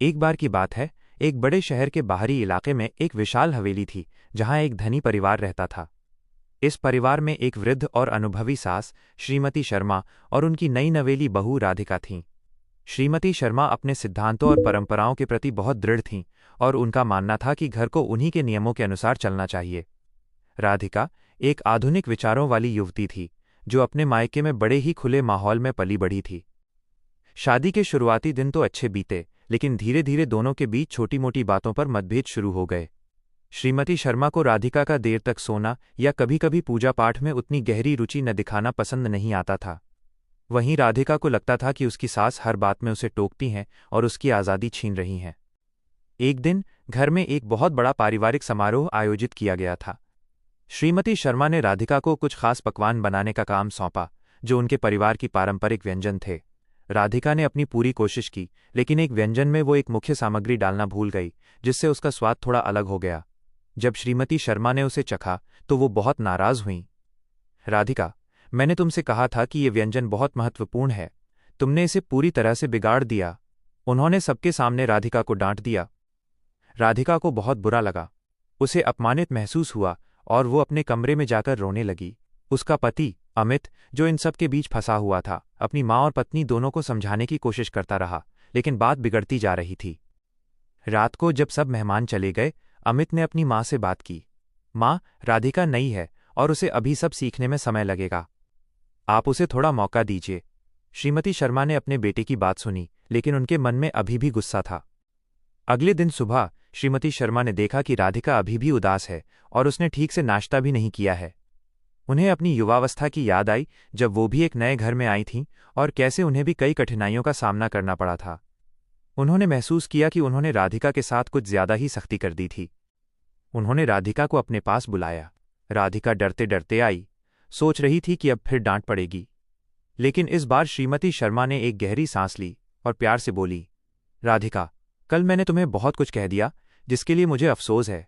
एक बार की बात है, एक बड़े शहर के बाहरी इलाके में एक विशाल हवेली थी, जहां एक धनी परिवार रहता था। इस परिवार में एक वृद्ध और अनुभवी सास, श्रीमती शर्मा, और उनकी नई नवेली बहू राधिका थीं। श्रीमती शर्मा अपने सिद्धांतों और परंपराओं के प्रति बहुत दृढ़ थीं, और उनका मानना था कि घर को उन्हीं के नियमों के अनुसार चलना चाहिए। राधिका एक आधुनिक विचारों वाली युवती थी, जो अपने मायके में बड़े ही खुले माहौल में पली बढ़ी थी। शादी के शुरुआती दिन तो अच्छे बीते, लेकिन धीरे धीरे दोनों के बीच छोटी मोटी बातों पर मतभेद शुरू हो गए। श्रीमती शर्मा को राधिका का देर तक सोना या कभी कभी पूजा पाठ में उतनी गहरी रुचि न दिखाना पसंद नहीं आता था। वहीं राधिका को लगता था कि उसकी सास हर बात में उसे टोकती हैं और उसकी आज़ादी छीन रही हैं। एक दिन घर में एक बहुत बड़ा पारिवारिक समारोह आयोजित किया गया था। श्रीमती शर्मा ने राधिका को कुछ खास पकवान बनाने का काम सौंपा, जो उनके परिवार की पारंपरिक व्यंजन थे। राधिका ने अपनी पूरी कोशिश की, लेकिन एक व्यंजन में वो एक मुख्य सामग्री डालना भूल गई, जिससे उसका स्वाद थोड़ा अलग हो गया। जब श्रीमती शर्मा ने उसे चखा तो वो बहुत नाराज हुईं। राधिका, मैंने तुमसे कहा था कि ये व्यंजन बहुत महत्वपूर्ण है, तुमने इसे पूरी तरह से बिगाड़ दिया। उन्होंने सबके सामने राधिका को डांट दिया। राधिका को बहुत बुरा लगा, उसे अपमानित महसूस हुआ और वो अपने कमरे में जाकर रोने लगी। उसका पति अमित, जो इन सब के बीच फंसा हुआ था, अपनी माँ और पत्नी दोनों को समझाने की कोशिश करता रहा, लेकिन बात बिगड़ती जा रही थी। रात को जब सब मेहमान चले गए, अमित ने अपनी माँ से बात की। माँ, राधिका नई है और उसे अभी सब सीखने में समय लगेगा, आप उसे थोड़ा मौका दीजिए। श्रीमती शर्मा ने अपने बेटे की बात सुनी, लेकिन उनके मन में अभी भी गुस्सा था। अगले दिन सुबह श्रीमती शर्मा ने देखा कि राधिका अभी भी उदास है और उसने ठीक से नाश्ता भी नहीं किया है। उन्हें अपनी युवावस्था की याद आई, जब वो भी एक नए घर में आई थीं और कैसे उन्हें भी कई कठिनाइयों का सामना करना पड़ा था। उन्होंने महसूस किया कि उन्होंने राधिका के साथ कुछ ज्यादा ही सख्ती कर दी थी। उन्होंने राधिका को अपने पास बुलाया। राधिका डरते डरते आई, सोच रही थी कि अब फिर डांट पड़ेगी। लेकिन इस बार श्रीमती शर्मा ने एक गहरी सांस ली और प्यार से बोली, राधिका, कल मैंने तुम्हें बहुत कुछ कह दिया, जिसके लिए मुझे अफसोस है।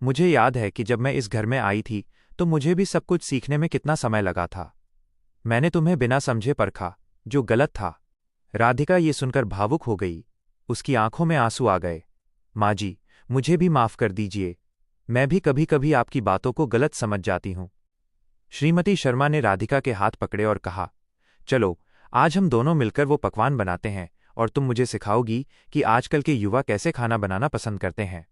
मुझे याद है कि जब मैं इस घर में आई थी तो मुझे भी सब कुछ सीखने में कितना समय लगा था। मैंने तुम्हें बिना समझे परखा, जो गलत था। राधिका ये सुनकर भावुक हो गई, उसकी आंखों में आंसू आ गए। माँ जी, मुझे भी माफ कर दीजिए, मैं भी कभी कभी आपकी बातों को गलत समझ जाती हूँ। श्रीमती शर्मा ने राधिका के हाथ पकड़े और कहा, चलो आज हम दोनों मिलकर वो पकवान बनाते हैं और तुम मुझे सिखाओगी कि आजकल के युवा कैसे खाना बनाना पसंद करते हैं।